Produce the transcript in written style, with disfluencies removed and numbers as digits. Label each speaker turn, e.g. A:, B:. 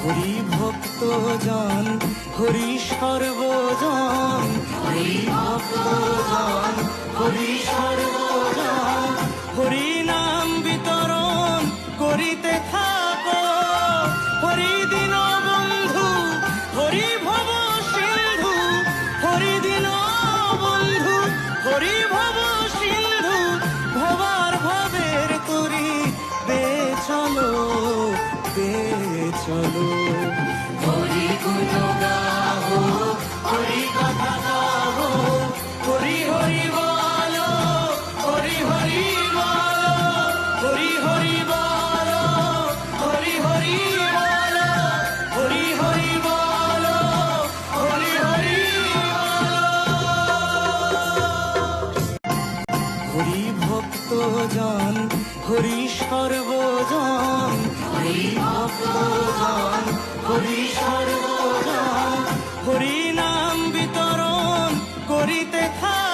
A: হরি ভক্ত জন, হরি সর্বজন, হরি ভক্ত জন, হরি সর্বজন, হরি নাম বিতরণ করিতে থাকো। হরি দিন বন্ধু, হরি ভব সিন্ধু, হরি দিন বন্ধু, হরি ভব সিন্ধু, ভবার ভবের তরি বে চলো, বে চলো। হরি গুণ গাহো, হরি কথা গাহো, হরি হরি বলো, হরি হরি বলো, হরি হরি বলো, হরি হরি বলো, হরি হরি বলো, হরি হরি বলো। হরি ভক্ত জন, হরি সর্বজন, হরি ভক্ত জন, হরি সর্বজন, হরি নাম বিতরণ করিতে থাকো।